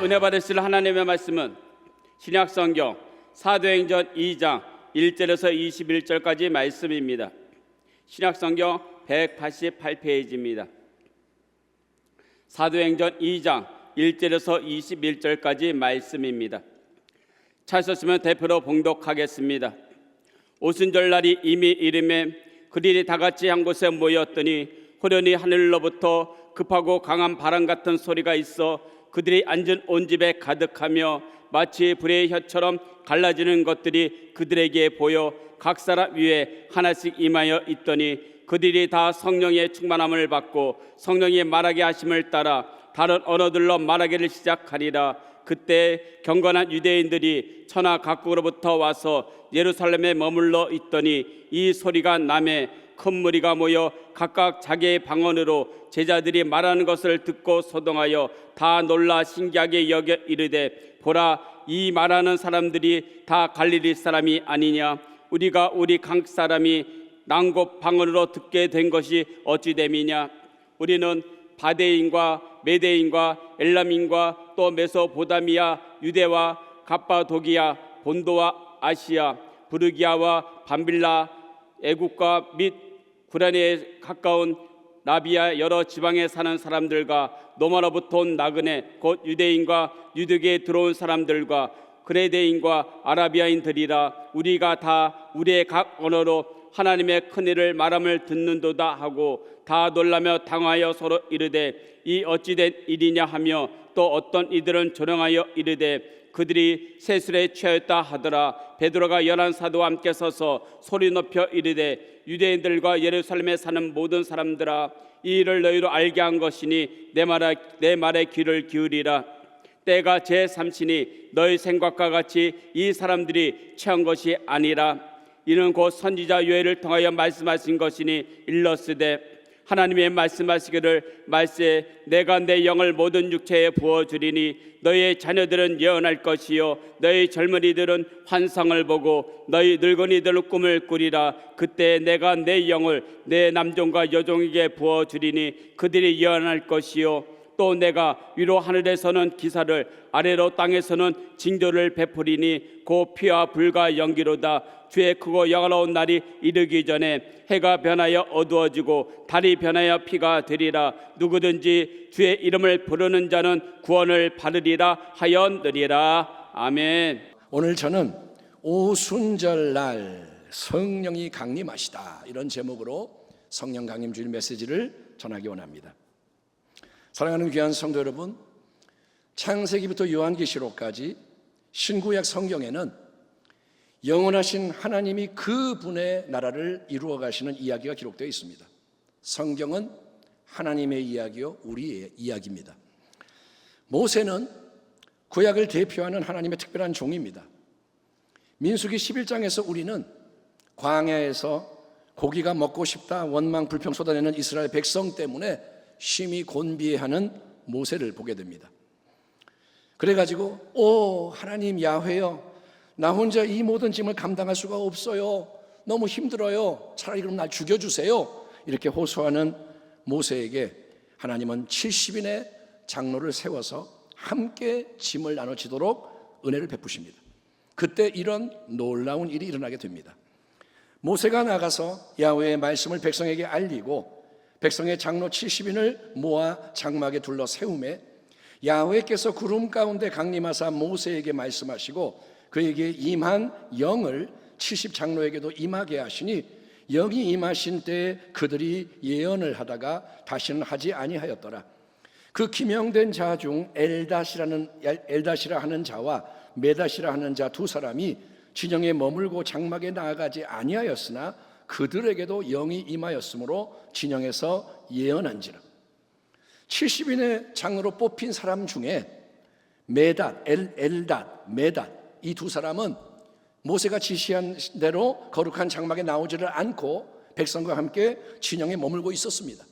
은혜 받으실 하나님의 말씀은 신약성경 사도행전 2장 1절에서 21절까지 말씀입니다. 신약성경 188페이지입니다. 사도행전 2장 1절에서 21절까지 말씀입니다. 찾으셨으면 대표로 봉독하겠습니다. 오순절날이 이미 이름에 그들이 다 같이 한 곳에 모였더니 호련히 하늘로부터 급하고 강한 바람 같은 소리가 있어 그들이 앉은 온 집에 가득하며 마치 불의 혀처럼 갈라지는 것들이 그들에게 보여 각 사람 위에 하나씩 임하여 있더니 그들이 다 성령의 충만함을 받고 성령이 말하게 하심을 따라 다른 언어들로 말하기를 시작하리라. 그때 경건한 유대인들이 천하 각국으로부터 와서 예루살렘에 머물러 있더니 이 소리가 나매 큰 무리가 모여 각각 자기의 방언으로 제자들이 말하는 것을 듣고 소동하여 다 놀라 신기하게 여겨 이르되 보라, 이 말하는 사람들이 다 갈릴리 사람이 아니냐? 우리가 우리 각 사람이 난곳 방언으로 듣게 된 것이 어찌 됨이냐? 우리는 바데인과 메데인과 엘람인과 또 메소포다미아, 유대와 갑바도기아, 본도와 아시아, 부르기아와 밤빌라, 애국과 및 구라네에 가까운 나비아 여러 지방에 사는 사람들과 노마로부터 온 나그네 곧 유대인과 유대교에 들어온 사람들과 그레데인과 아라비아인들이라. 우리가 다 우리의 각 언어로 하나님의 큰 일을 말함을 듣는도다 하고 다 놀라며 당하여 서로 이르되 이 어찌된 일이냐 하며 또 어떤 이들은 조롱하여 이르되 그들이 세술에 취하였다 하더라. 베드로가 11 사도와 함께 서서 소리 높여 이르되 유대인들과 예루살렘에 사는 모든 사람들아, 이 일을 너희로 알게 한 것이니 내 말에 귀를 기울이라. 때가 제3시니 너희 생각과 같이 이 사람들이 취한 것이 아니라 이는 곧 선지자 요엘을 통하여 말씀하신 것이니 일렀으되 하나님의 말씀하시기를 말세 내가 내 영을 모든 육체에 부어주리니 너희의 자녀들은 예언할 것이요 너희 젊은이들은 환상을 보고 너희 늙은이들은 꿈을 꾸리라. 그때 내가 내 영을 내 남종과 여종에게 부어주리니 그들이 예언할 것이요 또 내가 위로 하늘에서는 기사를 아래로 땅에서는 징조를 베푸리니 곧 피와 불과 연기로다. 주의 크고 영화로운 날이 이르기 전에 해가 변하여 어두워지고 달이 변하여 피가 되리라. 누구든지 주의 이름을 부르는 자는 구원을 받으리라 하였느니라. 아멘. 오늘 저는 오순절날 성령이 강림하시다, 이런 제목으로 성령 강림 주일 메시지를 전하기 원합니다. 사랑하는 귀한 성도 여러분, 창세기부터 요한계시록까지 신구약 성경에는 영원하신 하나님이 그분의 나라를 이루어 가시는 이야기가 기록되어 있습니다. 성경은 하나님의 이야기요 우리의 이야기입니다. 모세는 구약을 대표하는 하나님의 특별한 종입니다. 민수기 11장에서 우리는 광야에서 고기가 먹고 싶다 원망 불평 쏟아내는 이스라엘 백성 때문에 심히 곤비해하는 모세를 보게 됩니다. 그래가지고 오 하나님 야훼여, 나 혼자 이 모든 짐을 감당할 수가 없어요. 너무 힘들어요. 차라리 그럼 날 죽여주세요. 이렇게 호소하는 모세에게 하나님은 70인의 장로를 세워서 함께 짐을 나눠지도록 은혜를 베푸십니다. 그때 이런 놀라운 일이 일어나게 됩니다. 모세가 나가서 야훼의 말씀을 백성에게 알리고 백성의 장로 70인을 모아 장막에 둘러 세우매 야훼께서 구름 가운데 강림하사 모세에게 말씀하시고 그에게 임한 영을 70장로에게도 임하게 하시니 영이 임하신 때에 그들이 예언을 하다가 다시는 하지 아니하였더라. 그 기명된 자 중 엘다시라 하는 자와 메다시라 하는 자 두 사람이 진영에 머물고 장막에 나아가지 아니하였으나 그들에게도 영이 임하였으므로 진영에서 예언한지라. 70인의 장으로 뽑힌 사람 중에 메닷, 엘닷, 메닷, 이 두 사람은 모세가 지시한 대로 거룩한 장막에 나오지를 않고 백성과 함께 진영에 머물고 있었습니다.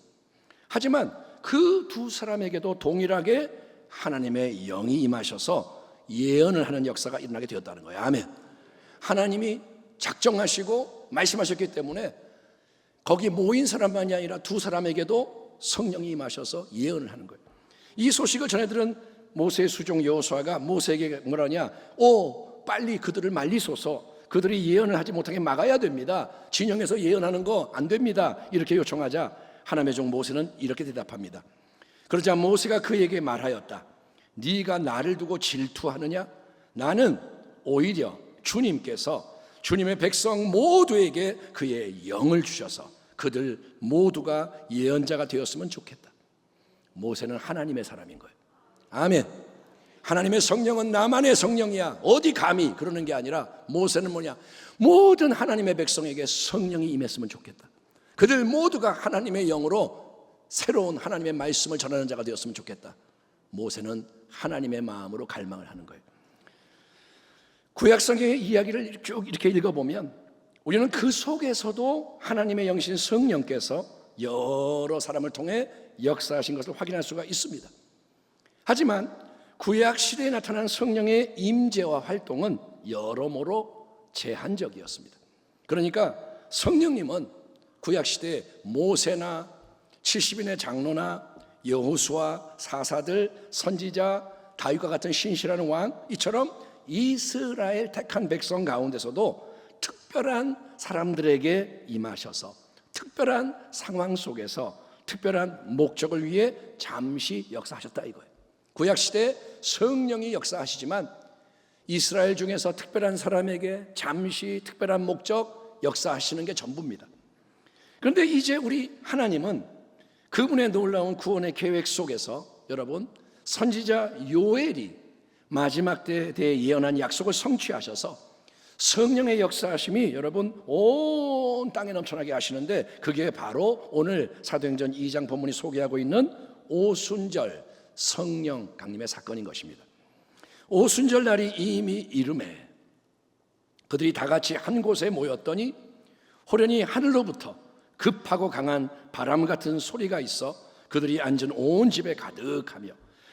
하지만 그 두 사람에게도 동일하게 하나님의 영이 임하셔서 예언을 하는 역사가 일어나게 되었다는 거예요. 아멘. 하나님이 작정하시고 말씀하셨기 때문에 거기 모인 사람만이 아니라 두 사람에게도 성령이 임하셔서 예언을 하는 거예요. 이 소식을 전해들은 모세의 수종 여호수아가 모세에게 뭐라냐? 오, 빨리 그들을 말리소서. 그들이 예언을 하지 못하게 막아야 됩니다. 진영에서 예언하는 거 안 됩니다. 이렇게 요청하자 하나님의 종 모세는 이렇게 대답합니다. 그러자 모세가 그에게 말하였다. 네가 나를 두고 질투하느냐? 나는 오히려 주님께서 주님의 백성 모두에게 그의 영을 주셔서 그들 모두가 예언자가 되었으면 좋겠다. 모세는 하나님의 사람인 거예요. 아멘. 하나님의 성령은 나만의 성령이야. 어디 감히 그러는 게 아니라 모세는 뭐냐? 모든 하나님의 백성에게 성령이 임했으면 좋겠다. 그들 모두가 하나님의 영으로 새로운 하나님의 말씀을 전하는 자가 되었으면 좋겠다. 모세는 하나님의 마음으로 갈망을 하는 거예요. 구약성경의 이야기를 쭉 이렇게 읽어보면 우리는 그 속에서도 하나님의 영신 성령께서 여러 사람을 통해 역사하신 것을 확인할 수가 있습니다. 하지만 구약시대에 나타난 성령의 임재와 활동은 여러모로 제한적이었습니다. 그러니까 성령님은 구약시대 모세나 70인의 장로나 여호수아, 사사들, 선지자, 다윗과 같은 신실한 왕 이처럼 이스라엘 택한 백성 가운데서도 특별한 사람들에게 임하셔서 특별한 상황 속에서 특별한 목적을 위해 잠시 역사하셨다 이거예요. 구약시대 성령이 역사하시지만 이스라엘 중에서 특별한 사람에게 잠시 특별한 목적 역사하시는 게 전부입니다. 그런데 이제 우리 하나님은 그분의 놀라운 구원의 계획 속에서 여러분 선지자 요엘이 마지막 때에 대해 예언한 약속을 성취하셔서 성령의 역사하심이 여러분 온 땅에 넘쳐나게 하시는데 그게 바로 오늘 사도행전 2장 본문이 소개하고 있는 오순절 성령 강림의 사건인 것입니다. 오순절 날이 이미 이름에 그들이 다 같이 한 곳에 모였더니 호련히 하늘로부터 급하고 강한 바람 같은 소리가 있어 그들이 앉은 온 집에 가득하며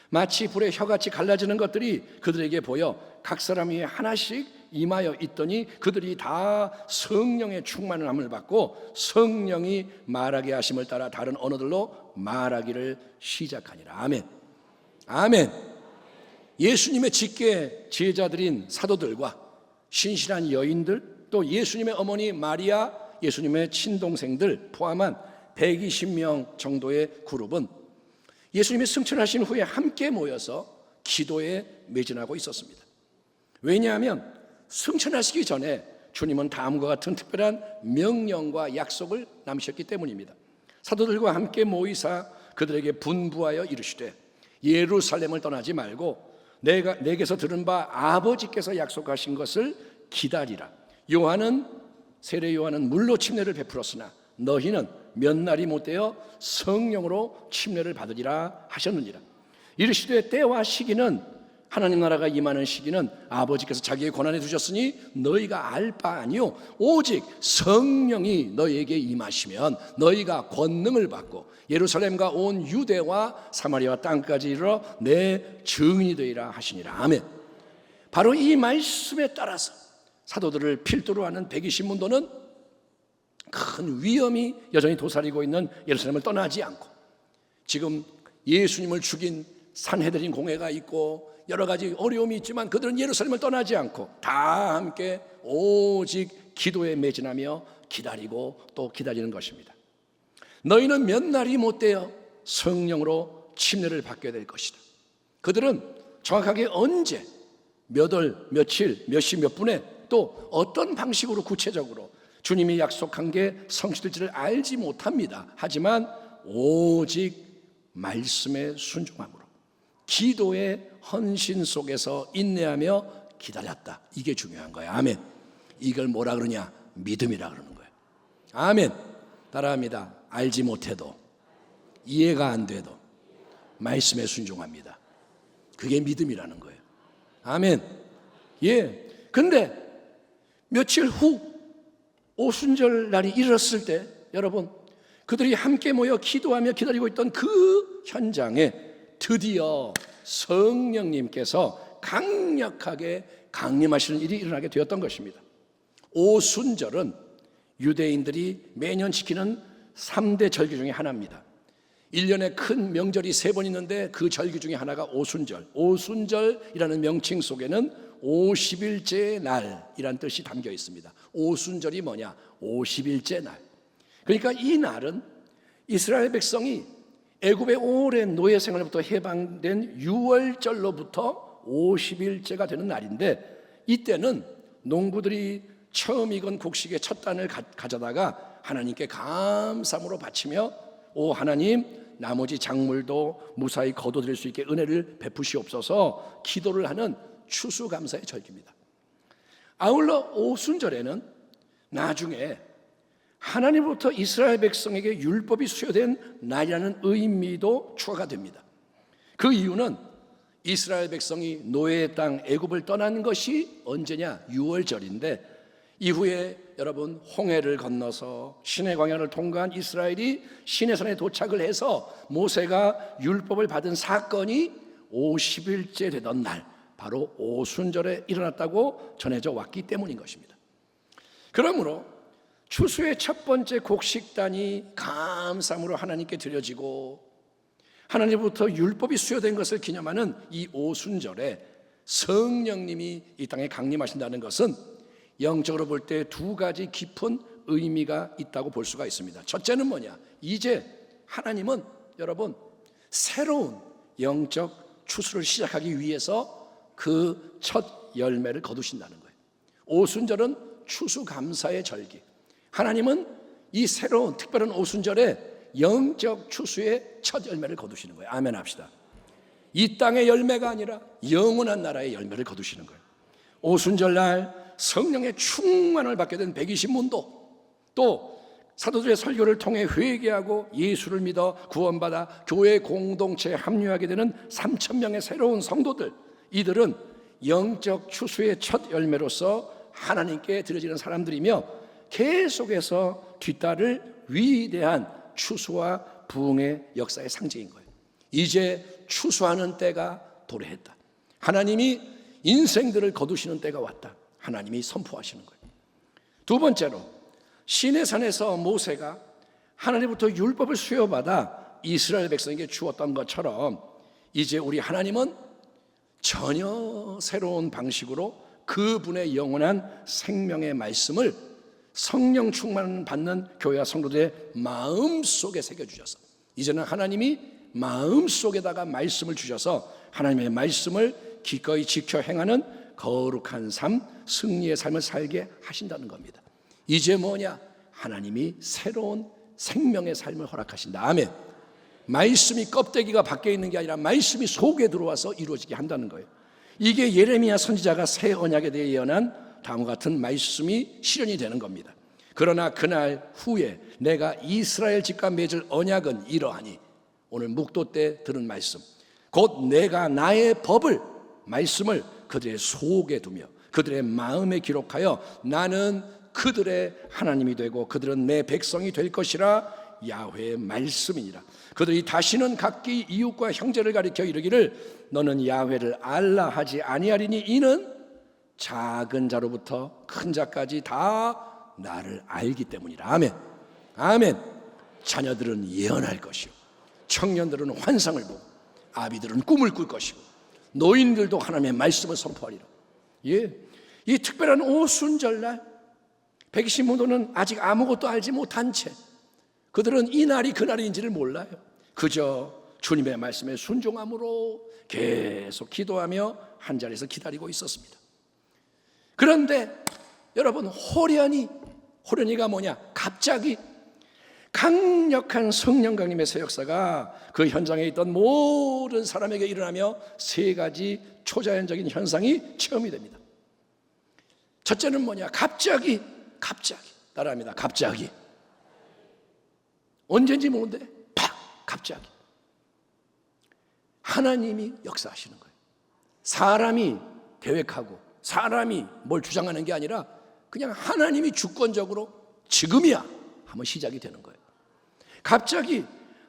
마치 불에 혀같이 갈라지는 것들이 그들에게 보여 각 사람 위에 하나씩 임하여 있더니 그들이 다 성령의 충만함을 받고 성령이 말하게 하심을 따라 다른 언어들로 말하기를 시작하니라. 아멘. 아멘. 예수님의 직계 제자들인 사도들과 신실한 여인들 또 예수님의 어머니 마리아 예수님의 친동생들 포함한 120명 정도의 그룹은 예수님이 승천하신 후에 함께 모여서 기도에 매진하고 있었습니다. 왜냐하면 승천하시기 전에 주님은 다음과 같은 특별한 명령과 약속을 남기셨기 때문입니다. 사도들과 함께 모이사 그들에게 분부하여 이르시되 예루살렘을 떠나지 말고 내게서 들은 바 아버지께서 약속하신 것을 기다리라. 세례 요한은 물로 침례를 베풀었으나 너희는 몇 날이 못되어 성령으로 침례를 받으리라 하셨느니라. 이르시되 때와 시기는 하나님 나라가 임하는 시기는 아버지께서 자기의 권한에 두셨으니 너희가 알 바 아니요 오직 성령이 너희에게 임하시면 너희가 권능을 받고 예루살렘과 온 유대와 사마리아 땅까지 이르러 내 증인이 되리라 하시니라. 아멘. 바로 이 말씀에 따라서 사도들을 필두로 하는 120문도는 큰 위험이 여전히 도사리고 있는 예루살렘을 떠나지 않고 지금 예수님을 죽인 산헤드린 공회가 있고 여러 가지 어려움이 있지만 그들은 예루살렘을 떠나지 않고 다 함께 오직 기도에 매진하며 기다리고 또 기다리는 것입니다. 너희는 몇 날이 못되어 성령으로 침례를 받게 될 것이다. 그들은 정확하게 언제 몇 월, 며칠, 몇 시, 몇 분에 또 어떤 방식으로 구체적으로 주님이 약속한 게 성취될지를 알지 못합니다. 하지만 오직 말씀의 순종함으로 기도의 헌신 속에서 인내하며 기다렸다. 이게 중요한 거예요. 아멘. 이걸 뭐라 그러냐? 믿음이라 그러는 거예요. 아멘. 따라합니다. 알지 못해도 이해가 안 돼도 말씀에 순종합니다. 그게 믿음이라는 거예요. 아멘. 예. 근데 며칠 후 오순절 날이 이르렀을 때 여러분 그들이 함께 모여 기도하며 기다리고 있던 그 현장에 드디어 성령님께서 강력하게 강림하시는 일이 일어나게 되었던 것입니다. 오순절은 유대인들이 매년 지키는 3대 절기 중에 하나입니다. 1년에 큰 명절이 3번 있는데 그 절기 중에 하나가 오순절. 오순절이라는 명칭 속에는 50일째의 날이라는 뜻이 담겨 있습니다. 오순절이 뭐냐? 50일째 날. 그러니까 이 날은 이스라엘 백성이 애굽의 오랜 노예 생활부터 해방된 6월절로부터 50일째가 되는 날인데, 이때는 농부들이 처음 익은 곡식의 첫 단을 가져다가 하나님께 감사함으로 바치며, 오 하나님, 나머지 작물도 무사히 거둬들일 수 있게 은혜를 베푸시옵소서 기도를 하는 추수감사의 절기입니다. 아울러 오순절에는 나중에 하나님으로부터 이스라엘 백성에게 율법이 수여된 날이라는 의미도 추가가 됩니다. 그 이유는 이스라엘 백성이 노예의 땅 애굽을 떠난 것이 언제냐? 6월절인데, 이후에 여러분 홍해를 건너서 시내 광야를 통과한 이스라엘이 시내산에 도착을 해서 모세가 율법을 받은 사건이 50일째 되던 날, 바로 오순절에 일어났다고 전해져 왔기 때문인 것입니다. 그러므로 추수의 첫 번째 곡식단이 감사함으로 하나님께 드려지고 하나님부터 율법이 수여된 것을 기념하는 이 오순절에 성령님이 이 땅에 강림하신다는 것은 영적으로 볼 때 2가지 깊은 의미가 있다고 볼 수가 있습니다. 첫째는 뭐냐? 이제 하나님은 여러분 새로운 영적 추수를 시작하기 위해서 그 첫 열매를 거두신다는 거예요. 오순절은 추수감사의 절기. 하나님은 이 새로운 특별한 오순절에 영적 추수의 첫 열매를 거두시는 거예요. 아멘 합시다. 이 땅의 열매가 아니라 영원한 나라의 열매를 거두시는 거예요. 오순절날 성령의 충만을 받게 된 120문도, 또 사도들의 설교를 통해 회개하고 예수를 믿어 구원받아 교회 공동체에 합류하게 되는 3,000명의 새로운 성도들, 이들은 영적 추수의 첫 열매로서 하나님께 드려지는 사람들이며 계속해서 뒤따를 위대한 추수와 부흥의 역사의 상징인 거예요. 이제 추수하는 때가 도래했다. 하나님이 인생들을 거두시는 때가 왔다. 하나님이 선포하시는 거예요. 두 번째로 시내산에서 모세가 하나님부터 율법을 수여받아 이스라엘 백성에게 주었던 것처럼 이제 우리 하나님은 전혀 새로운 방식으로 그분의 영원한 생명의 말씀을 성령 충만 받는 교회와 성도들의 마음속에 새겨주셔서 이제는 하나님이 마음속에다가 말씀을 주셔서 하나님의 말씀을 기꺼이 지켜 행하는 거룩한 삶, 승리의 삶을 살게 하신다는 겁니다. 이제 뭐냐? 하나님이 새로운 생명의 삶을 허락하신다. 아멘. 말씀이 껍데기가 밖에 있는 게 아니라 말씀이 속에 들어와서 이루어지게 한다는 거예요. 이게 예레미야 선지자가 새 언약에 대해 예언한 다음과 같은 말씀이 실현이 되는 겁니다. 그러나 그날 후에 내가 이스라엘 집과 맺을 언약은 이러하니, 오늘 묵도 때 들은 말씀, 곧 내가 나의 법을, 말씀을 그들의 속에 두며 그들의 마음에 기록하여 나는 그들의 하나님이 되고 그들은 내 백성이 될 것이라. 야훼의 말씀이니라. 그들이 다시는 각기 이웃과 형제를 가리켜 이르기를 너는 야훼를 알라 하지 아니하리니 이는 작은 자로부터 큰 자까지 다 나를 알기 때문이라. 아멘. 아멘. 자녀들은 예언할 것이요, 청년들은 환상을 보고, 아비들은 꿈을 꿀 것이고, 노인들도 하나님의 말씀을 선포하리라. 예, 이 특별한 오순절날 120문도는 아직 아무것도 알지 못한 채 그들은 이 날이 그날인지를 몰라요. 그저 주님의 말씀에 순종함으로 계속 기도하며 한 자리에서 기다리고 있었습니다. 그런데 여러분, 호련히가 뭐냐? 갑자기 강력한 성령 강림의 새 역사가 그 현장에 있던 모든 사람에게 일어나며 3가지 초자연적인 현상이 체험이 됩니다. 첫째는 뭐냐? 갑자기 따라합니다. 갑자기. 언제인지 모르는데 팍! 갑자기 하나님이 역사하시는 거예요. 사람이 계획하고 사람이 뭘 주장하는 게 아니라 그냥 하나님이 주권적으로 지금이야 하면 시작이 되는 거예요. 갑자기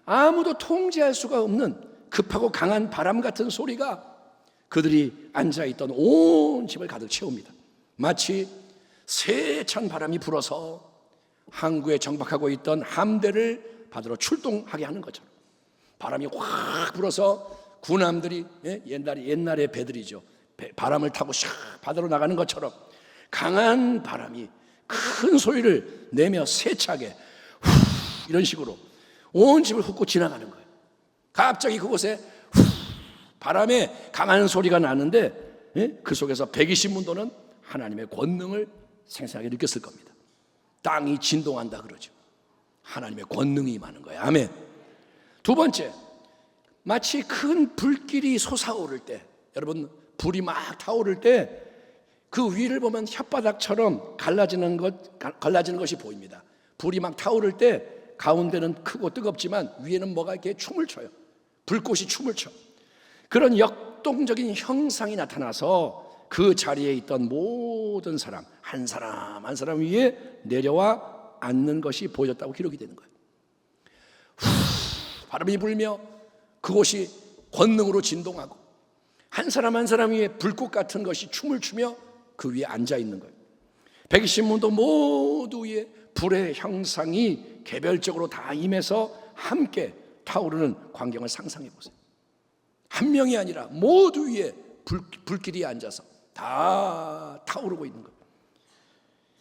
아무도 통제할 수가 없는 급하고 강한 바람 같은 소리가 그들이 앉아있던 온 집을 가득 채웁니다. 마치 세찬 바람이 불어서 항구에 정박하고 있던 함대를 받으러 출동하게 하는 것처럼 바람이 확 불어서 군함들이 옛날의 배들이죠. 바람을 타고 샥 바다로 나가는 것처럼 강한 바람이 큰 소리를 내며 세차게 이런 식으로 온 집을 훑고 지나가는 거예요. 갑자기 그곳에 바람에 강한 소리가 나는데 그 속에서 120문도는 하나님의 권능을 생생하게 느꼈을 겁니다. 땅이 진동한다 그러죠. 하나님의 권능이 임하는 거예요. 아멘. 두 번째, 마치 큰 불길이 솟아오를 때, 여러분 불이 막 타오를 때 그 위를 보면 혓바닥처럼 갈라지는 것이 보입니다. 불이 막 타오를 때 가운데는 크고 뜨겁지만 위에는 뭐가 이렇게 춤을 춰요. 불꽃이 춤을 춰. 그런 역동적인 형상이 나타나서 그 자리에 있던 모든 사람 한 사람 한 사람 위에 내려와 앉는 것이 보여졌다고 기록이 되는 거예요. 바람이 불며 그곳이 권능으로 진동하고 한 사람 한 사람 위에 불꽃 같은 것이 춤을 추며 그 위에 앉아 있는 거예요. 120문도 모두 위에 불의 형상이 개별적으로 다 임해서 함께 타오르는 광경을 상상해 보세요. 한 명이 아니라 모두 위에 불길이 앉아서 다 타오르고 있는 거예요.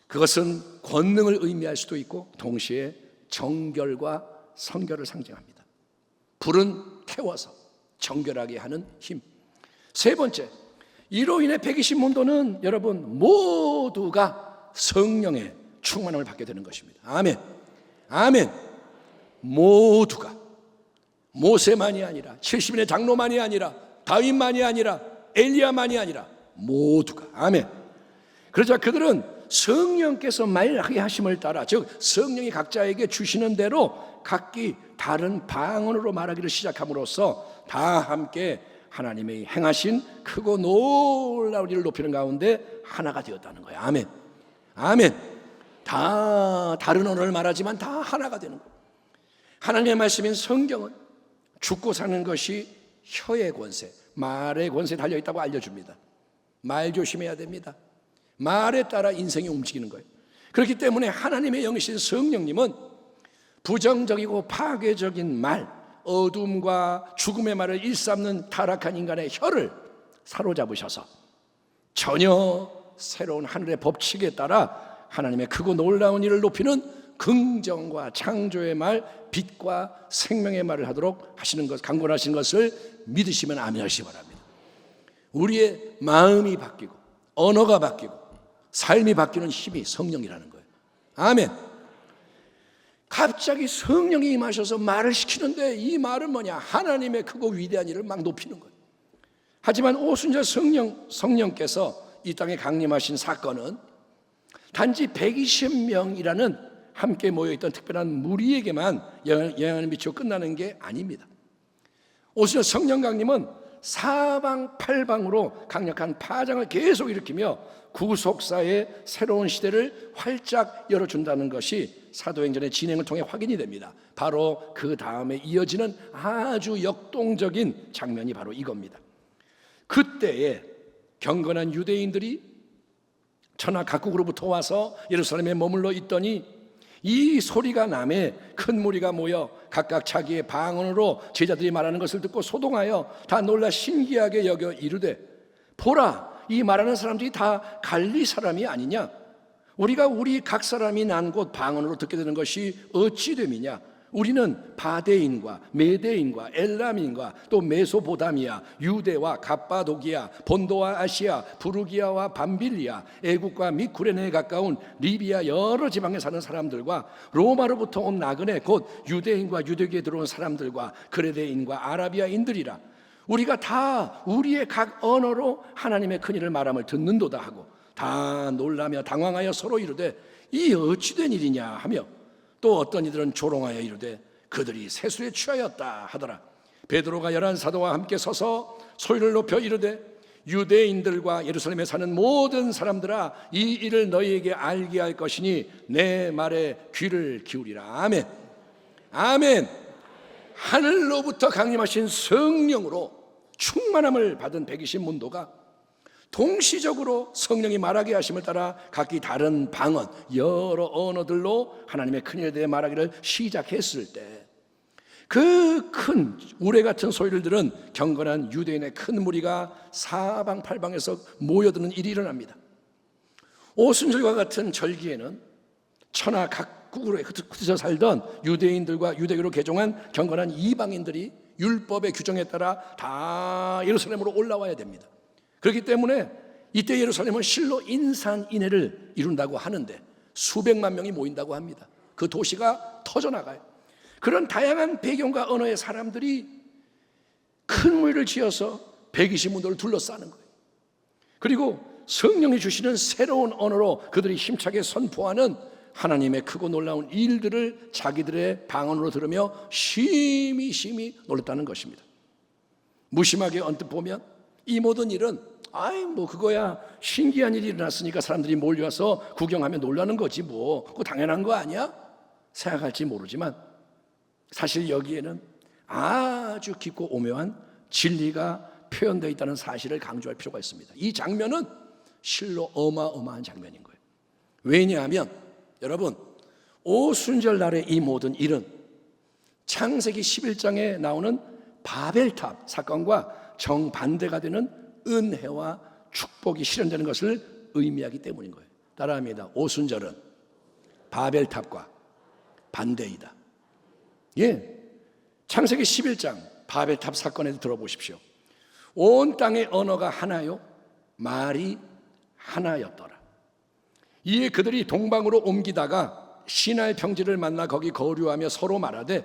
그것은 권능을 의미할 수도 있고 동시에 정결과 성결을 상징합니다. 불은 태워서 정결하게 하는 힘. 세 번째, 이로 인해 120문도는 여러분 모두가 성령의 충만함을 받게 되는 것입니다. 아멘. 아멘. 모두가, 모세만이 아니라 70인의 장로만이 아니라 다윗만이 아니라 엘리야만이 아니라 모두가. 아멘. 그러자 그들은 성령께서 말하게 하심을 따라, 즉 성령이 각자에게 주시는 대로 각기 다른 방언으로 말하기를 시작함으로써 다 함께 하나님의 행하신 크고 놀라운 일을 높이는 가운데 하나가 되었다는 거예요. 아멘. 아멘. 다 다른 언어를 말하지만 다 하나가 되는 거예요. 하나님의 말씀인 성경은 죽고 사는 것이 혀의 권세, 말의 권세에 달려있다고 알려줍니다. 말 조심해야 됩니다. 말에 따라 인생이 움직이는 거예요. 그렇기 때문에 하나님의 영이신 성령님은 부정적이고 파괴적인 말, 어둠과 죽음의 말을 일삼는 타락한 인간의 혀를 사로잡으셔서 전혀 새로운 하늘의 법칙에 따라 하나님의 크고 놀라운 일을 높이는 긍정과 창조의 말, 빛과 생명의 말을 하도록 하시는 것, 강권하시는 것을 믿으시면 아멘하시기 바랍니다. 우리의 마음이 바뀌고 언어가 바뀌고 삶이 바뀌는 힘이 성령이라는 거예요. 아멘. 갑자기 성령이 임하셔서 말을 시키는데 이 말은 뭐냐? 하나님의 크고 위대한 일을 막 높이는 거예요. 하지만 오순절 성령께서 이 땅에 강림하신 사건은 단지 120명이라는 함께 모여있던 특별한 무리에게만 영향을 미치고 끝나는 게 아닙니다. 오순절 성령 강림은 사방팔방으로 강력한 파장을 계속 일으키며 구속사의 새로운 시대를 활짝 열어준다는 것이 사도행전의 진행을 통해 확인이 됩니다. 바로 그 다음에 이어지는 아주 역동적인 장면이 바로 이겁니다. 그때에 경건한 유대인들이 천하 각국으로부터 와서 예루살렘에 머물러 있더니 이 소리가 나매 큰 무리가 모여 각각 자기의 방언으로 제자들이 말하는 것을 듣고 소동하여 다 놀라 신기하게 여겨 이르되, 보라, 이 말하는 사람들이 다 갈리 사람이 아니냐? 우리가 우리 각 사람이 난 곳 방언으로 듣게 되는 것이 어찌 됨이냐? 우리는 바데인과 메데인과 엘람인과 또 메소보다미아, 유대와 갑바도기아, 본도와 아시아, 부르기아와 밤빌리아, 애국과 미쿠레네에 가까운 리비아 여러 지방에 사는 사람들과 로마로부터 온 나그네 곧 유대인과 유대교에 들어온 사람들과 그레데인과 아라비아인들이라. 우리가 다 우리의 각 언어로 하나님의 큰일을 말함을 듣는도다 하고 다 놀라며 당황하여 서로 이르되 이 어찌된 일이냐 하며 또 어떤 이들은 조롱하여 이르되 그들이 세술에 취하였다 하더라. 베드로가 11사도와 함께 서서 소리를 높여 이르되 유대인들과 예루살렘에 사는 모든 사람들아, 이 일을 너희에게 알게 할 것이니 내 말에 귀를 기울이라. 아멘. 아멘. 하늘로부터 강림하신 성령으로 충만함을 받은 120문도가 동시적으로 성령이 말하게 하심을 따라 각기 다른 방언, 여러 언어들로 하나님의 큰일에 대해 말하기를 시작했을 때 그 큰 우레 같은 소리를 들은 경건한 유대인의 큰 무리가 사방팔방에서 모여드는 일이 일어납니다. 오순절과 같은 절기에는 천하 각국으로 흩어져 살던 유대인들과 유대교로 개종한 경건한 이방인들이 율법의 규정에 따라 다 예루살렘으로 올라와야 됩니다. 그렇기 때문에 이때 예루살렘은 실로 인산인해를 이룬다고 하는데 수백만 명이 모인다고 합니다. 그 도시가 터져나가요. 그런 다양한 배경과 언어의 사람들이 큰 무리를 지어서 120문도를 둘러싸는 거예요. 그리고 성령이 주시는 새로운 언어로 그들이 힘차게 선포하는 하나님의 크고 놀라운 일들을 자기들의 방언으로 들으며 심히 놀랐다는 것입니다. 무심하게 언뜻 보면 이 모든 일은 그거야 신기한 일이 일어났으니까 사람들이 몰려와서 구경하며 놀라는 거지 그거 당연한 거 아니야? 생각할지 모르지만 사실 여기에는 아주 깊고 오묘한 진리가 표현되어 있다는 사실을 강조할 필요가 있습니다. 이 장면은 실로 어마어마한 장면인 거예요. 왜냐하면 여러분, 오순절 날의 이 모든 일은 창세기 11장에 나오는 바벨탑 사건과 정반대가 되는 은혜와 축복이 실현되는 것을 의미하기 때문인 거예요. 따라합니다. 오순절은 바벨탑과 반대이다. 창세기 11장 바벨탑 사건에도 들어보십시오. 온 땅의 언어가 하나요, 말이 하나였더라. 이에 그들이 동방으로 옮기다가 시나이 평지를 만나 거기 거류하며 서로 말하되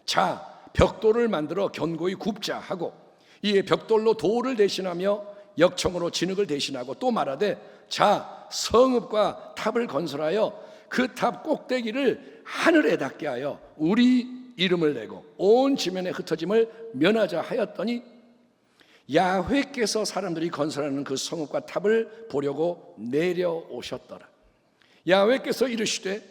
자, 벽돌을 만들어 견고히 굽자 하고, 이에 벽돌로 돌을 대신하며 역청으로 진흙을 대신하고 또 말하되 자, 성읍과 탑을 건설하여 그 탑 꼭대기를 하늘에 닿게 하여 우리 이름을 내고 온 지면에 흩어짐을 면하자 하였더니 야훼께서 사람들이 건설하는 그 성읍과 탑을 보려고 내려오셨더라. 야훼께서 이르시되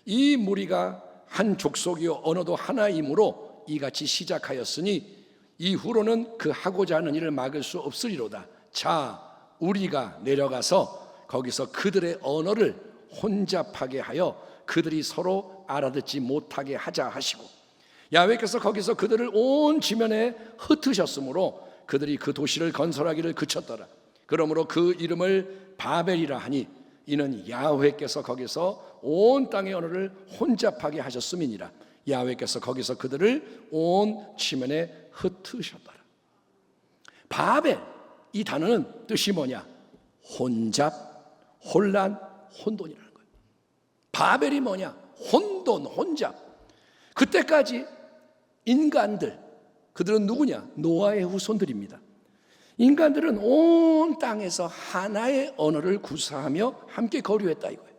이 무리가 한 족속이요 언어도 하나이므로 이같이 시작하였으니 이후로는 그 하고자 하는 일을 막을 수 없으리로다. 자, 우리가 내려가서 거기서 그들의 언어를 혼잡하게 하여 그들이 서로 알아듣지 못하게 하자 하시고, 야훼께서 거기서 그들을 온 지면에 흩으셨으므로 그들이 그 도시를 건설하기를 그쳤더라. 그러므로 그 이름을 바벨이라 하니 이는 야훼께서 거기서 온 땅의 언어를 혼잡하게 하셨음이니라. 야훼께서 거기서 그들을 온 지면에 흩으셨더라. 바벨, 이 단어는 뜻이 뭐냐? 혼잡, 혼란, 혼돈이라는 거예요. 바벨이 뭐냐? 혼돈, 혼잡. 그때까지 인간들, 그들은 누구냐? 노아의 후손들입니다. 인간들은 온 땅에서 하나의 언어를 구사하며 함께 거류했다 이거예요.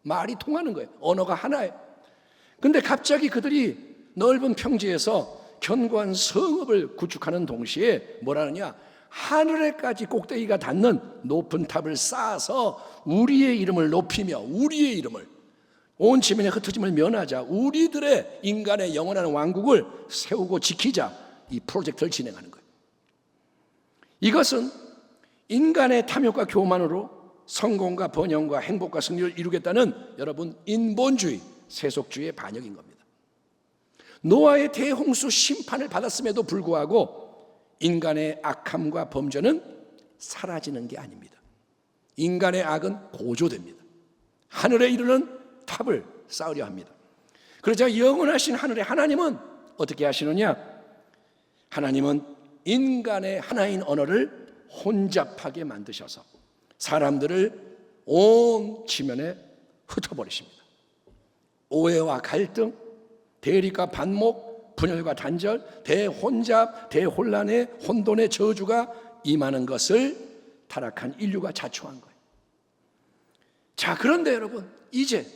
말이 통하는 거예요. 언어가 하나예요. 근데 갑자기 그들이 넓은 평지에서 견고한 성읍을 구축하는 동시에 뭐라느냐? 하늘에까지 꼭대기가 닿는 높은 탑을 쌓아서 우리의 이름을 높이며 우리의 이름을 온 지면에 흩어짐을 면하자, 우리들의 인간의 영원한 왕국을 세우고 지키자, 이 프로젝트를 진행하는 거예요. 이것은 인간의 탐욕과 교만으로 성공과 번영과 행복과 승리를 이루겠다는 여러분 인본주의, 세속주의의 반역인 겁니다. 노아의 대홍수 심판을 받았음에도 불구하고 인간의 악함과 범죄는 사라지는 게 아닙니다. 인간의 악은 고조됩니다. 하늘에 이르는 탑을 쌓으려 합니다. 그러자 영원하신 하늘의 하나님은 어떻게 하시느냐? 하나님은 인간의 하나인 언어를 혼잡하게 만드셔서 사람들을 온 지면에 흩어버리십니다. 오해와 갈등, 대립과 반목, 분열과 단절, 대혼잡, 대혼란의 혼돈의 저주가 임하는 것을 타락한 인류가 자초한 거예요. 자, 그런데 여러분, 이제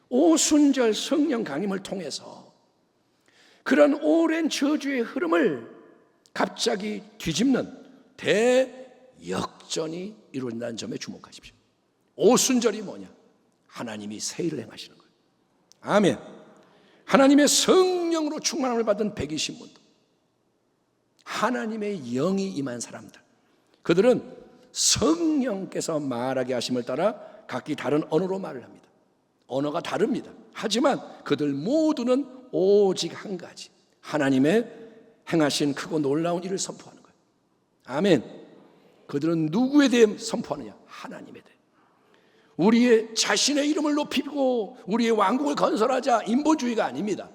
오순절 성령 강림을 통해서 그런 오랜 저주의 흐름을 갑자기 뒤집는 대역전이 이루어진다는 점에 주목하십시오. 오순절이 뭐냐? 하나님이 새 일을 행하시는 거예요. 아멘. 하나님의 성령으로 충만함을 받은 120문도, 하나님의 영이 임한 사람들, 그들은 성령께서 말하게 하심을 따라 각기 다른 언어로 말을 합니다. 언어가 다릅니다. 하지만 그들 모두는 오직 한 가지, 하나님의 행하신 크고 놀라운 일을 선포하는 거예요. 아멘. 그들은 누구에 대해 선포하느냐? 하나님에 대해. 우리의 자신의 이름을 높이고 우리의 왕국을 건설하자, 인본주의가 아닙니다.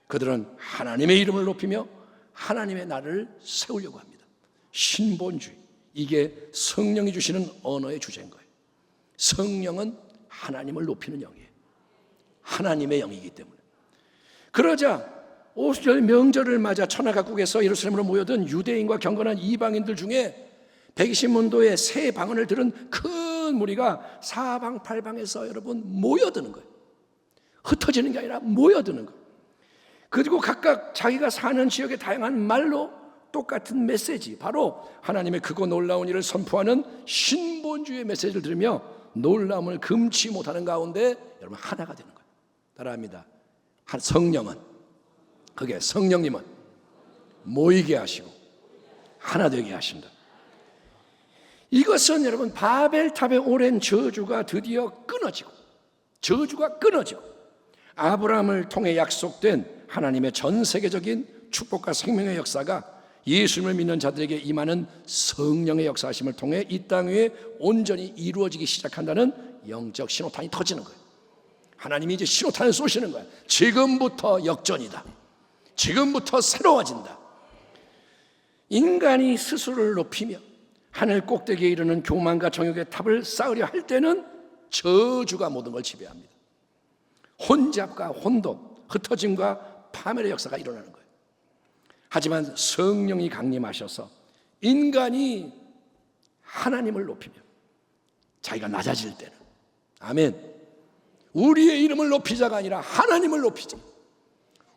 그들은 하나님의 이름을 높이며 하나님의 나라를 세우려고 합니다. 신본주의, 이게 성령이 주시는 언어의 주제인 거예요. 성령은 하나님을 높이는 영이에요. 하나님의 영이기 때문에. 그러자 오순절 명절을 맞아 천하각국에서 예루살렘으로 모여든 유대인과 경건한 이방인들 중에 120문도의 새 방언을 들은 큰 무리가 사방팔방에서 여러분 모여드는 거예요. 흩어지는 게 아니라 모여드는 거예요. 그리고 각각 자기가 사는 지역의 다양한 말로 똑같은 메시지, 바로 하나님의 크고 놀라운 일을 선포하는 신본주의 메시지를 들으며 놀라움을 금치 못하는 가운데 여러분 하나가 되는 거예요. 따라합니다. 성령은, 그게 성령님은 모이게 하시고 하나 되게 하신다. 이것은 여러분 바벨탑의 오랜 저주가 드디어 끊어지고, 저주가 끊어지고 아브라함을 통해 약속된 하나님의 전 세계적인 축복과 생명의 역사가 예수님을 믿는 자들에게 임하는 성령의 역사하심을 통해 이 땅 위에 온전히 이루어지기 시작한다는 영적 신호탄이 터지는 거예요. 하나님이 이제 신호탄을 쏘시는 거예요. 지금부터 역전이다. 지금부터 새로워진다. 인간이 스스로를 높이며 하늘 꼭대기에 이르는 교만과 정욕의 탑을 쌓으려 할 때는 저주가 모든 걸 지배합니다. 혼잡과 혼돈, 흩어짐과 파멸의 역사가 일어나는 거예요. 하지만 성령이 강림하셔서 인간이 하나님을 높이며 자기가 낮아질 때는, 아멘, 우리의 이름을 높이자가 아니라 하나님을 높이자,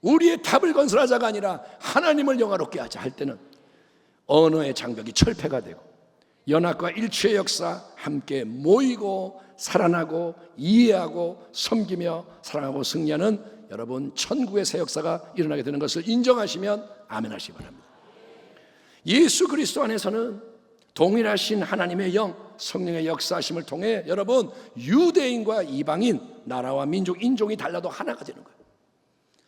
우리의 탑을 건설하자가 아니라 하나님을 영화롭게 하자 할 때는 언어의 장벽이 철폐가 되고 연합과 일치의 역사, 함께 모이고 살아나고 이해하고 섬기며 사랑하고 승리하는 여러분 천국의 새 역사가 일어나게 되는 것을 인정하시면 아멘 하시기 바랍니다. 예수 그리스도 안에서는 동일하신 하나님의 영, 성령의 역사하심을 통해 여러분 유대인과 이방인, 나라와 민족, 인종이 달라도 하나가 되는 거예요.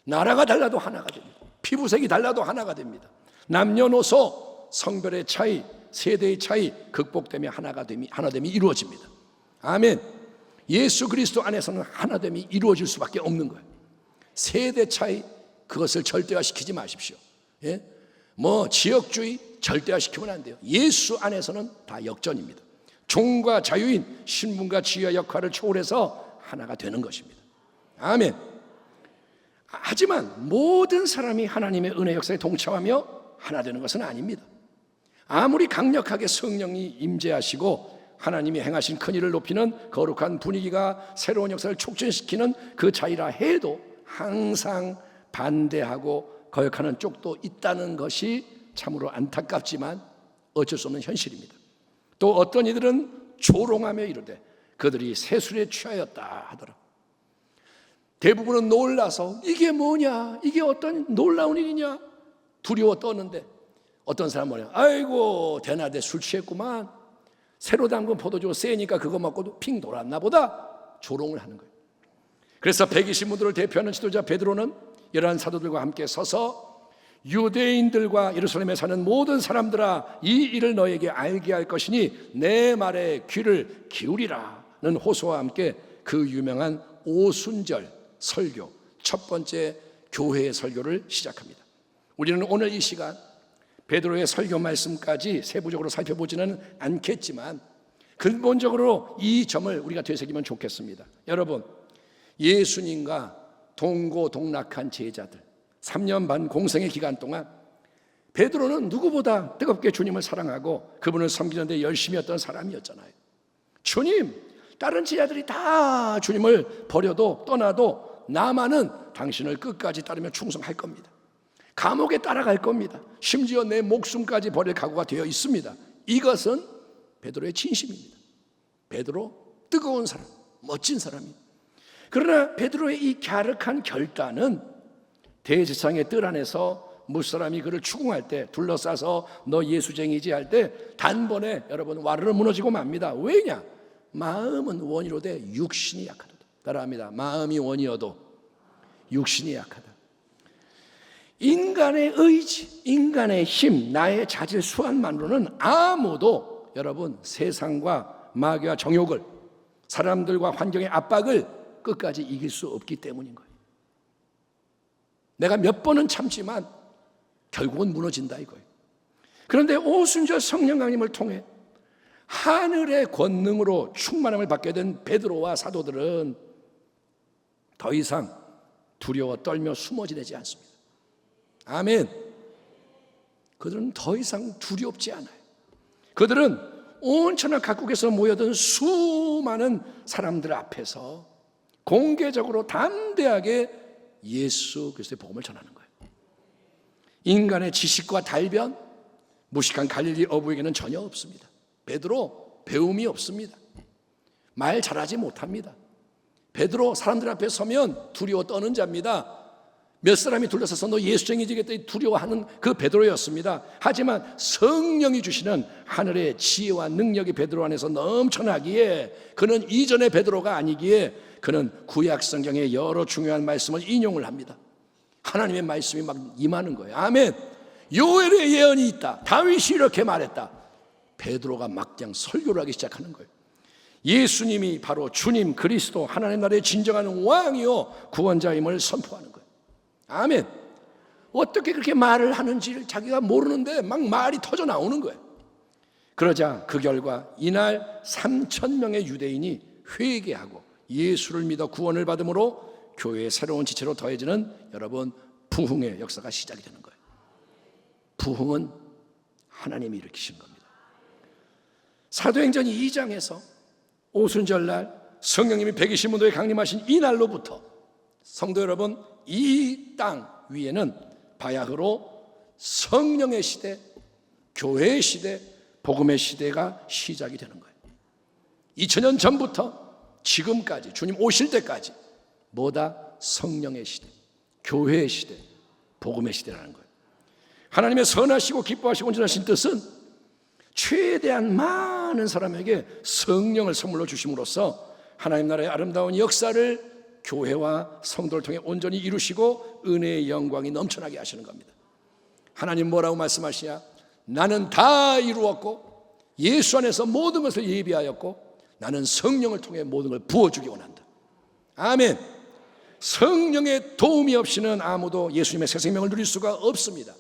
나라가 달라도 하나가 됩니다. 피부색이 달라도 하나가 됩니다. 남녀노소, 성별의 차이, 세대의 차이 극복되며 하나됨이 이루어집니다. 아멘. 예수 그리스도 안에서는 하나됨이 이루어질 수밖에 없는 거예요. 세대 차이, 그것을 절대화시키지 마십시오. 예? 지역주의 절대화시키면 안 돼요. 예수 안에서는 다 역전입니다. 종과 자유인, 신분과 지위와 역할을 초월해서 하나가 되는 것입니다. 아멘. 하지만 모든 사람이 하나님의 은혜 역사에 동참하며 하나 되는 것은 아닙니다. 아무리 강력하게 성령이 임재하시고 하나님이 행하신 큰 일을 높이는 거룩한 분위기가 새로운 역사를 촉진시키는 그 자리라 해도 항상 반대하고 거역하는 쪽도 있다는 것이 참으로 안타깝지만 어쩔 수 없는 현실입니다. 또 어떤 이들은 조롱하며 이르되 그들이 세술에 취하였다 하더라. 대부분은 놀라서 이게 뭐냐, 이게 어떤 놀라운 일이냐 두려워 떠는데, 어떤 사람은 뭐냐, 아이고 대낮에 술 취했구만, 새로 담근 포도주 세니까 그거 먹고도 핑 돌았나 보다, 조롱을 하는 거예요. 그래서 120문도를 대표하는 지도자 베드로는 11 사도들과 함께 서서 유대인들과 예루살렘에 사는 모든 사람들아, 이 일을 너에게 알게 할 것이니 내 말에 귀를 기울이라는 호소와 함께 그 유명한 오순절 설교, 첫 번째 교회의 설교를 시작합니다. 우리는 오늘 이 시간 베드로의 설교 말씀까지 세부적으로 살펴보지는 않겠지만 근본적으로 이 점을 우리가 되새기면 좋겠습니다. 여러분, 예수님과 동고동락한 제자들 3년 반 공생의 기간 동안 베드로는 누구보다 뜨겁게 주님을 사랑하고 그분을 섬기는 데 열심히 했던 사람이었잖아요. 주님, 다른 제자들이 다 주님을 버려도 떠나도 나만은 당신을 끝까지 따르며 충성할 겁니다. 감옥에 따라갈 겁니다. 심지어 내 목숨까지 버릴 각오가 되어 있습니다. 이것은 베드로의 진심입니다. 베드로, 뜨거운 사람, 멋진 사람입니다. 그러나 베드로의 이 갸륵한 결단은 대제사장의 뜰 안에서 무사람이 그를 추궁할 때, 둘러싸서 너 예수쟁이지 할 때 단번에 여러분 와르르 무너지고 맙니다. 왜냐? 마음은 원이로되 육신이 약하다. 따라합니다. 마음이 원이어도 육신이 약하다. 인간의 의지, 인간의 힘, 나의 자질 수완만으로는 아무도 여러분 세상과 마귀와 정욕을, 사람들과 환경의 압박을 끝까지 이길 수 없기 때문인 거예요. 내가 몇 번은 참지만 결국은 무너진다 이거예요. 그런데 오순절 성령 강림을 통해 하늘의 권능으로 충만함을 받게 된 베드로와 사도들은 더 이상 두려워 떨며 숨어 지내지 않습니다. 아멘. 그들은 더 이상 두렵지 않아요. 그들은 온 천하 각국에서 모여든 수많은 사람들 앞에서 공개적으로 담대하게 예수 그리스도의 복음을 전하는 거예요. 인간의 지식과 달변, 무식한 갈릴리 어부에게는 전혀 없습니다. 베드로 배움이 없습니다. 말 잘하지 못합니다. 베드로 사람들 앞에 서면 두려워 떠는 자입니다. 몇 사람이 둘러서서 너 예수쟁이 되겠다 두려워하는 그 베드로였습니다. 하지만 성령이 주시는 하늘의 지혜와 능력이 베드로 안에서 넘쳐나기에 그는 이전의 베드로가 아니기에 그는 구약 성경의 여러 중요한 말씀을 인용을 합니다. 하나님의 말씀이 막 임하는 거예요. 아멘. 요엘의 예언이 있다. 다윗이 이렇게 말했다. 베드로가 막장 설교를 하기 시작하는 거예요. 예수님이 바로 주님 그리스도 하나님 나라의 진정한 왕이요 구원자임을 선포하는 거예요. 아멘. 어떻게 그렇게 말을 하는지를 자기가 모르는데 막 말이 터져 나오는 거예요. 그러자 그 결과 이날 3,000명의 유대인이 회개하고 예수를 믿어 구원을 받음으로 교회의 새로운 지체로 더해지는 여러분 부흥의 역사가 시작이 되는 거예요. 부흥은 하나님이 일으키신 겁니다. 사도행전 2장에서 오순절날 성령님이 120문도에 강림하신 이 날로부터 성도 여러분, 이 땅 위에는 바야흐로 성령의 시대, 교회의 시대, 복음의 시대가 시작이 되는 거예요. 2000년 전부터 지금까지 주님 오실 때까지 뭐다? 성령의 시대, 교회의 시대, 복음의 시대라는 거예요. 하나님의 선하시고 기뻐하시고 온전하신 뜻은 최대한 많은 사람에게 성령을 선물로 주심으로써 하나님 나라의 아름다운 역사를 교회와 성도를 통해 온전히 이루시고 은혜의 영광이 넘쳐나게 하시는 겁니다. 하나님 뭐라고 말씀하시냐? 나는 다 이루었고 예수 안에서 모든 것을 예비하였고 나는 성령을 통해 모든 걸 부어주기 원한다. 아멘. 성령의 도움이 없이는 아무도 예수님의 새 생명을 누릴 수가 없습니다.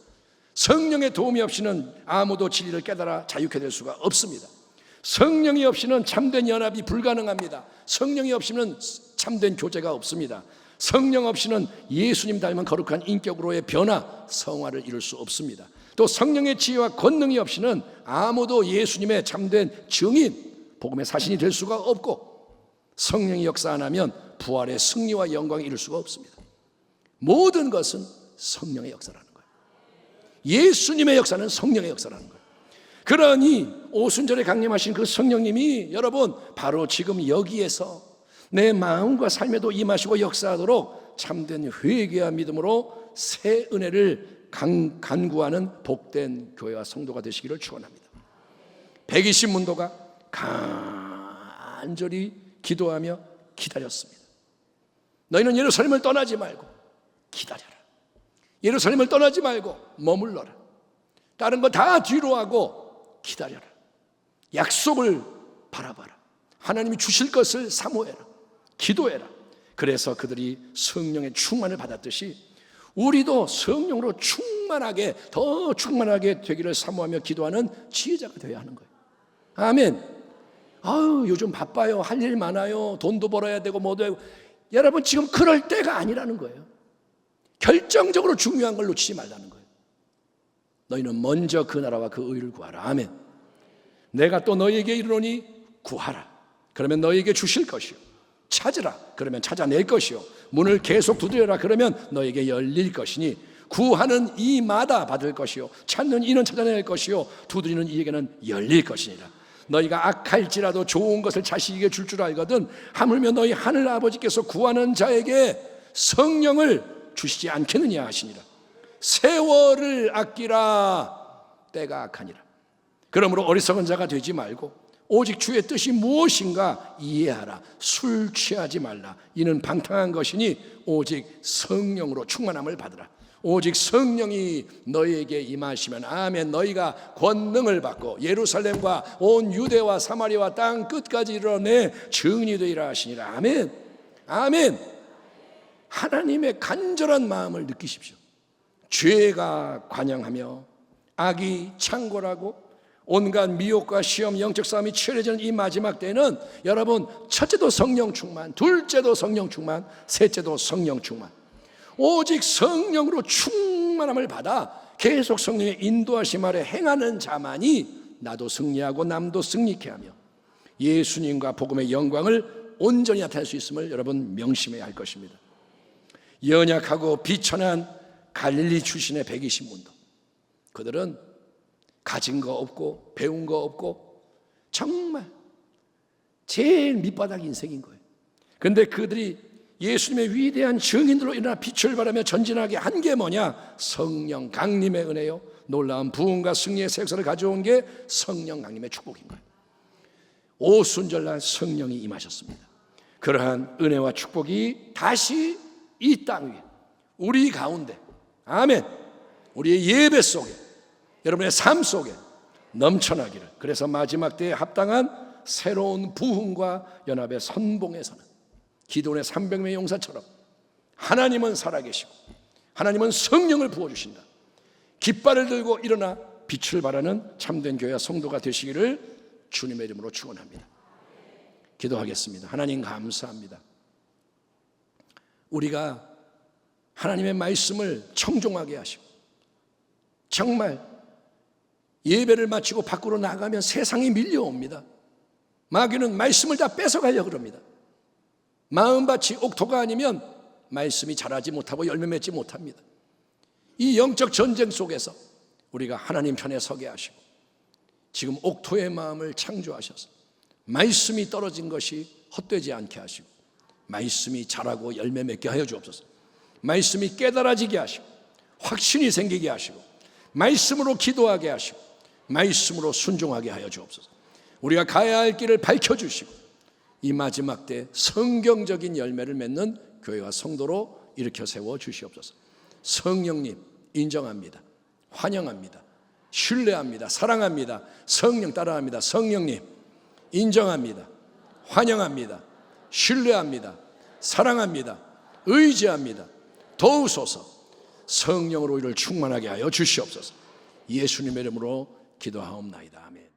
성령의 도움이 없이는 아무도 진리를 깨달아 자유케 될 수가 없습니다. 성령이 없이는 참된 연합이 불가능합니다. 성령이 없이는 참된 교제가 없습니다. 성령 없이는 예수님 닮은 거룩한 인격으로의 변화, 성화를 이룰 수 없습니다. 또 성령의 지혜와 권능이 없이는 아무도 예수님의 참된 증인, 복음의 사신이 될 수가 없고 성령이 역사 안 하면 부활의 승리와 영광을 이룰 수가 없습니다. 모든 것은 성령의 역사라는 거예요. 예수님의 역사는 성령의 역사라는 거예요. 그러니 오순절에 강림하신 그 성령님이 여러분 바로 지금 여기에서 내 마음과 삶에도 임하시고 역사하도록 참된 회개와 믿음으로 새 은혜를 간구하는 복된 교회와 성도가 되시기를 축원합니다. 120문도가 간절히 기도하며 기다렸습니다. 너희는 예루살렘을 떠나지 말고 기다려라. 예루살렘을 떠나지 말고 머물러라. 다른 거 다 뒤로 하고 기다려라. 약속을 바라봐라. 하나님이 주실 것을 사모해라. 기도해라. 그래서 그들이 성령의 충만을 받았듯이 우리도 성령으로 충만하게 더 충만하게 되기를 사모하며 기도하는 지혜자가 되어야 하는 거예요. 아멘. 아유 요즘 바빠요. 할 일 많아요. 돈도 벌어야 되고 뭐도 하고. 여러분 지금 그럴 때가 아니라는 거예요. 결정적으로 중요한 걸 놓치지 말라는 거예요. 너희는 먼저 그 나라와 그 의를 구하라. 아멘. 내가 또 너희에게 이르노니 구하라. 그러면 너희에게 주실 것이요. 찾으라. 그러면 찾아낼 것이요. 문을 계속 두드려라. 그러면 너희에게 열릴 것이니 구하는 이마다 받을 것이요. 찾는 이는 찾아낼 것이요. 두드리는 이에게는 열릴 것이니라. 너희가 악할지라도 좋은 것을 자식에게 줄 줄 알거든 하물며 너희 하늘 아버지께서 구하는 자에게 성령을 주시지 않겠느냐 하시니라. 세월을 아끼라. 때가 악하니라. 그러므로 어리석은 자가 되지 말고 오직 주의 뜻이 무엇인가 이해하라. 술 취하지 말라. 이는 방탕한 것이니 오직 성령으로 충만함을 받으라. 오직 성령이 너희에게 임하시면 아멘 너희가 권능을 받고 예루살렘과 온 유대와 사마리아와 땅 끝까지 이르러내 증인이 되리라 하시니라. 아멘. 아멘. 하나님의 간절한 마음을 느끼십시오. 죄가 관영하며 악이 창궐하고 온갖 미혹과 시험 영적 싸움이 치열해지는 이 마지막 때는 여러분 첫째도 성령 충만, 둘째도 성령 충만, 셋째도 성령 충만. 오직 성령으로 충만함을 받아 계속 성령의 인도하심 아래 행하는 자만이 나도 승리하고 남도 승리케 하며 예수님과 복음의 영광을 온전히 나타낼 수 있음을 여러분 명심해야 할 것입니다. 연약하고 비천한 갈릴리 출신의 120문도, 그들은 가진 거 없고 배운 거 없고 정말 제일 밑바닥 인생인 거예요. 그런데 그들이 예수님의 위대한 증인들로 일어나 빛을 발하며 전진하게 한 게 뭐냐? 성령 강림의 은혜요, 놀라운 부흥과 승리의 새 역사를 가져온 게 성령 강림의 축복인 거예요. 오순절날 성령이 임하셨습니다. 그러한 은혜와 축복이 다시 이 땅 위에 우리 가운데, 아멘, 우리의 예배 속에, 여러분의 삶 속에 넘쳐나기를. 그래서 마지막 때에 합당한 새로운 부흥과 연합의 선봉에서는 기도원의 300명의 용사처럼 하나님은 살아계시고 하나님은 성령을 부어주신다. 깃발을 들고 일어나 빛을 발하는 참된 교회와 성도가 되시기를 주님의 이름으로 축원합니다. 기도하겠습니다. 하나님 감사합니다. 우리가 하나님의 말씀을 청종하게 하시고 정말 예배를 마치고 밖으로 나가면 세상이 밀려옵니다. 마귀는 말씀을 다 뺏어가려고 합니다. 마음밭이 옥토가 아니면 말씀이 자라지 못하고 열매 맺지 못합니다. 이 영적 전쟁 속에서 우리가 하나님 편에 서게 하시고 지금 옥토의 마음을 창조하셔서 말씀이 떨어진 것이 헛되지 않게 하시고 말씀이 자라고 열매 맺게 하여 주옵소서. 말씀이 깨달아지게 하시고 확신이 생기게 하시고 말씀으로 기도하게 하시고 말씀으로 순종하게 하여 주옵소서. 우리가 가야 할 길을 밝혀주시고 이 마지막 때 성경적인 열매를 맺는 교회와 성도로 일으켜 세워 주시옵소서. 성령님 인정합니다. 환영합니다. 신뢰합니다. 사랑합니다. 성령 따라합니다. 성령님 인정합니다. 환영합니다. 신뢰합니다. 사랑합니다. 의지합니다. 도우소서. 성령으로 이를 충만하게 하여 주시옵소서. 예수님의 이름으로 기도하옵나이다. 아멘.